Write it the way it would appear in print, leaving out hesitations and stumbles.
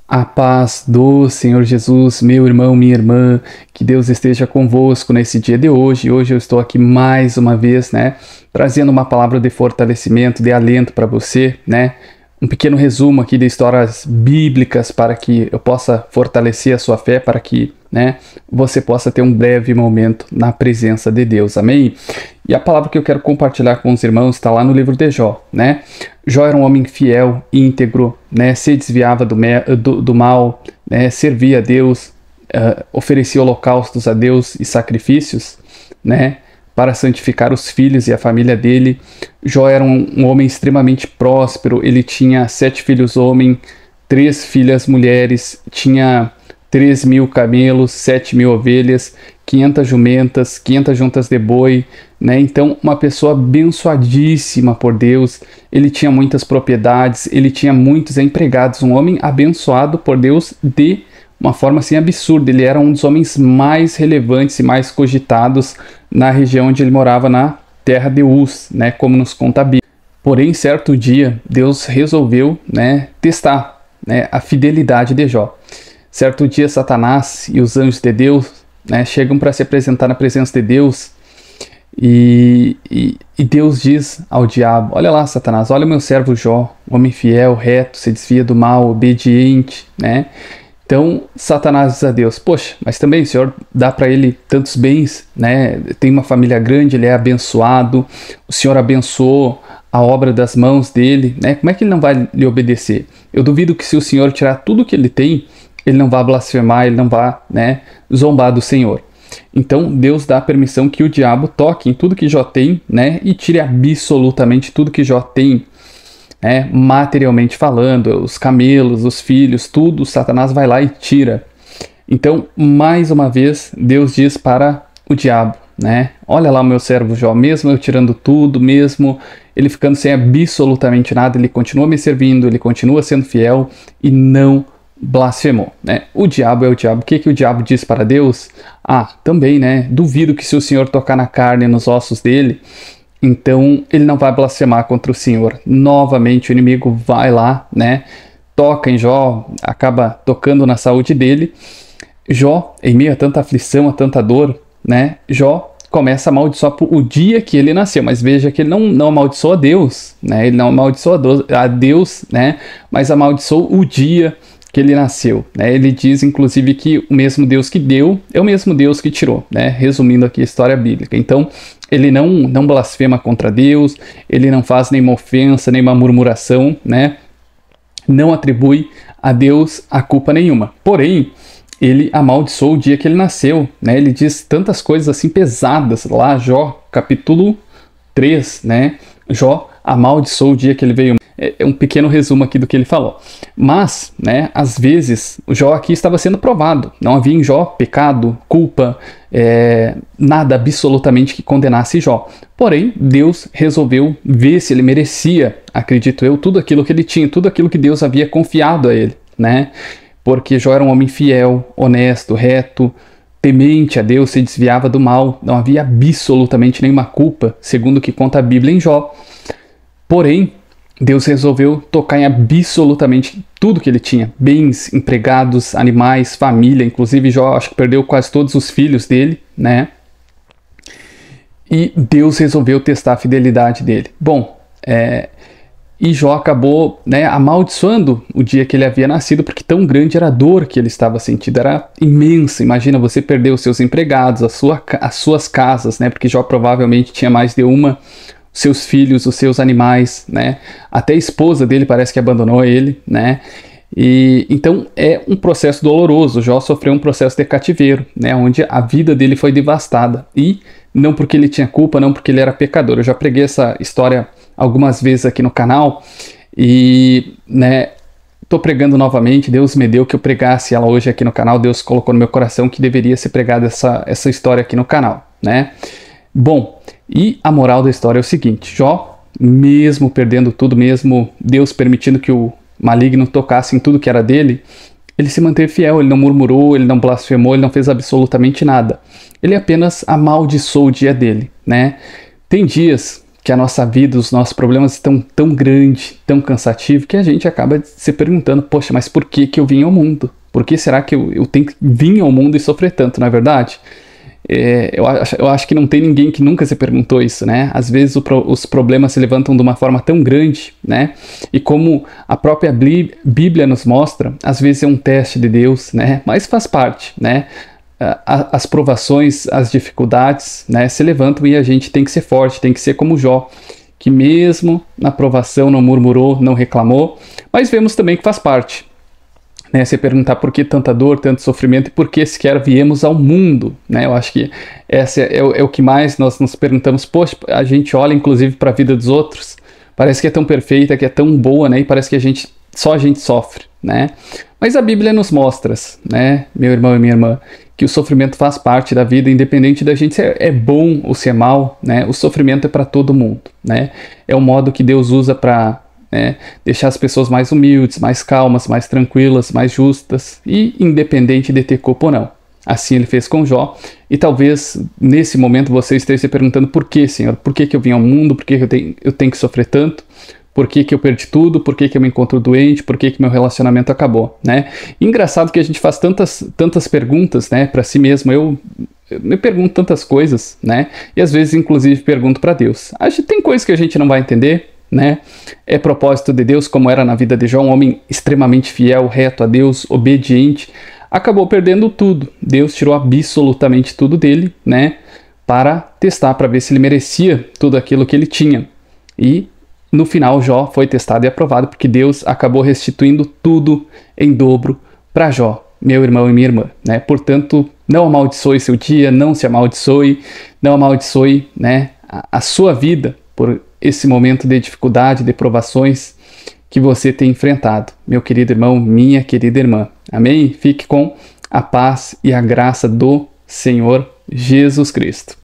A paz do Senhor Jesus, meu irmão, minha irmã, que Deus esteja convosco nesse dia de hoje. Hoje eu estou aqui mais uma vez, trazendo uma palavra de fortalecimento, de alento para você, um pequeno resumo aqui de histórias bíblicas para que eu possa fortalecer a sua fé, para que, você possa ter um breve momento na presença de Deus. Amém? E a palavra que eu quero compartilhar com os irmãos está lá no livro de Jó, Jó era um homem fiel, íntegro, se desviava do mal, servia a Deus, oferecia holocaustos a Deus e sacrifícios, para santificar os filhos e a família dele. Jó era um homem extremamente próspero, ele tinha 7 filhos homens, 3 filhas mulheres, tinha 3.000 camelos, 7.000 ovelhas, 500 jumentas, 500 juntas de boi, Então, uma pessoa abençoadíssima por Deus. Ele tinha muitas propriedades, ele tinha muitos empregados, um homem abençoado por Deus de uma forma assim absurda. Ele era um dos homens mais relevantes e mais cogitados na região onde ele morava, na terra de Uz, como nos conta a Bíblia. Porém, certo dia, Deus resolveu, testar, a fidelidade de Jó. Certo dia, Satanás e os anjos de Deus, chegam para se apresentar na presença de Deus, e Deus diz ao diabo: olha lá, Satanás, olha o meu servo Jó, homem fiel, reto, se desvia do mal, obediente, Então, Satanás diz a Deus: poxa, mas também o Senhor dá para ele tantos bens, Tem uma família grande, ele é abençoado, o Senhor abençoou a obra das mãos dele, Como é que ele não vai lhe obedecer? Eu duvido que se o Senhor tirar tudo que ele tem, ele não vai blasfemar, ele não vai, zombar do Senhor. Então, Deus dá permissão que o diabo toque em tudo que Jó tem, e tire absolutamente tudo que Jó tem, materialmente falando, os camelos, os filhos, tudo, Satanás vai lá e tira. Então, mais uma vez, Deus diz para o diabo, olha lá o meu servo Jó, mesmo eu tirando tudo, mesmo ele ficando sem absolutamente nada, ele continua me servindo, ele continua sendo fiel e não blasfemou, O diabo é o diabo. O que o diabo diz para Deus? Também, duvido que se o Senhor tocar na carne e nos ossos dele, então ele não vai blasfemar contra o Senhor. Novamente o inimigo vai lá, toca em Jó, acaba tocando na saúde dele. Jó, em meio a tanta aflição, a tanta dor, Jó começa a amaldiçoar o dia que ele nasceu, mas veja que ele não amaldiçoa a Deus, ele não amaldiçoa a Deus, mas amaldiçoou o dia que ele nasceu, Ele diz, inclusive, que o mesmo Deus que deu é o mesmo Deus que tirou, Resumindo aqui a história bíblica. Então, ele não blasfema contra Deus, ele não faz nenhuma ofensa, nenhuma murmuração, Não atribui a Deus a culpa nenhuma. Porém, ele amaldiçoou o dia que ele nasceu, Ele diz tantas coisas assim pesadas lá, Jó, capítulo 3, Jó amaldiçoou o dia que ele veio. É um pequeno resumo aqui do que ele falou. Mas, às vezes, o Jó aqui estava sendo provado. Não havia em Jó pecado, culpa, nada absolutamente que condenasse Jó. Porém, Deus resolveu ver se ele merecia, acredito eu, tudo aquilo que ele tinha, tudo aquilo que Deus havia confiado a ele, Porque Jó era um homem fiel, honesto, reto, temente a Deus, se desviava do mal. Não havia absolutamente nenhuma culpa, segundo o que conta a Bíblia em Jó. Porém, Deus resolveu tocar em absolutamente tudo que ele tinha. Bens, empregados, animais, família. Inclusive, Jó acho que perdeu quase todos os filhos dele, E Deus resolveu testar a fidelidade dele. Bom, e Jó acabou, amaldiçoando o dia que ele havia nascido, porque tão grande era a dor que ele estava sentindo. Era imensa. Imagina você perder os seus empregados, as suas casas, Porque Jó provavelmente tinha mais de uma, seus filhos, os seus animais, Até a esposa dele parece que abandonou ele, E então é um processo doloroso. Jó sofreu um processo de cativeiro, onde a vida dele foi devastada. E não porque ele tinha culpa, não porque ele era pecador. Eu já preguei essa história algumas vezes aqui no canal e, tô pregando novamente. Deus me deu que eu pregasse ela hoje aqui no canal. Deus colocou no meu coração que deveria ser pregada essa história aqui no canal, Bom, e a moral da história é o seguinte: Jó, mesmo perdendo tudo, mesmo Deus permitindo que o maligno tocasse em tudo que era dele, ele se manteve fiel, ele não murmurou, ele não blasfemou, ele não fez absolutamente nada. Ele apenas amaldiçoou o dia dele, Tem dias que a nossa vida, os nossos problemas estão tão grandes, tão cansativos, que a gente acaba se perguntando, poxa, mas por que que eu vim ao mundo? Por que será que eu tenho que vir ao mundo e sofrer tanto, não é verdade? Eu acho que não tem ninguém que nunca se perguntou isso, né? Às vezes os problemas se levantam de uma forma tão grande, né? E como a própria Bíblia nos mostra, às vezes é um teste de Deus, né? Mas faz parte, né? As provações, as dificuldades, né, se levantam e a gente tem que ser forte, tem que ser como Jó, que mesmo na provação não murmurou, não reclamou, mas vemos também que faz parte. Né, se perguntar por que tanta dor, tanto sofrimento e por que sequer viemos ao mundo, né? Eu acho que esse é o que mais nós nos perguntamos. Poxa, a gente olha inclusive para a vida dos outros, parece que é tão perfeita, que é tão boa, né? E parece que só a gente sofre, né? Mas a Bíblia nos mostra, né, meu irmão e minha irmã, que o sofrimento faz parte da vida, independente da gente se é bom ou se é mal, né? O sofrimento é para todo mundo, né? É o modo que Deus usa para deixar as pessoas mais humildes, mais calmas, mais tranquilas, mais justas e independente de ter culpa ou não. Assim ele fez com Jó, e talvez nesse momento você esteja se perguntando por que, Senhor? Por que eu vim ao mundo? Por que eu tenho que sofrer tanto? Por que eu perdi tudo? Por que eu me encontro doente? Por que meu relacionamento acabou, né? Engraçado que a gente faz tantas perguntas, né, para si mesmo. Eu me pergunto tantas coisas, né? E às vezes inclusive pergunto para Deus. Tem coisas que a gente não vai entender, né? É propósito de Deus, como era na vida de Jó, um homem extremamente fiel, reto a Deus, obediente, acabou perdendo tudo. Deus tirou absolutamente tudo dele, né? Para testar, para ver se ele merecia tudo aquilo que ele tinha. E no final Jó foi testado e aprovado, porque Deus acabou restituindo tudo em dobro para Jó, meu irmão e minha irmã, né? Portanto, não amaldiçoe seu dia, não se amaldiçoe, não amaldiçoe, né, a sua vida por esse momento de dificuldade, de provações que você tem enfrentado, meu querido irmão, minha querida irmã. Amém? Fique com a paz e a graça do Senhor Jesus Cristo.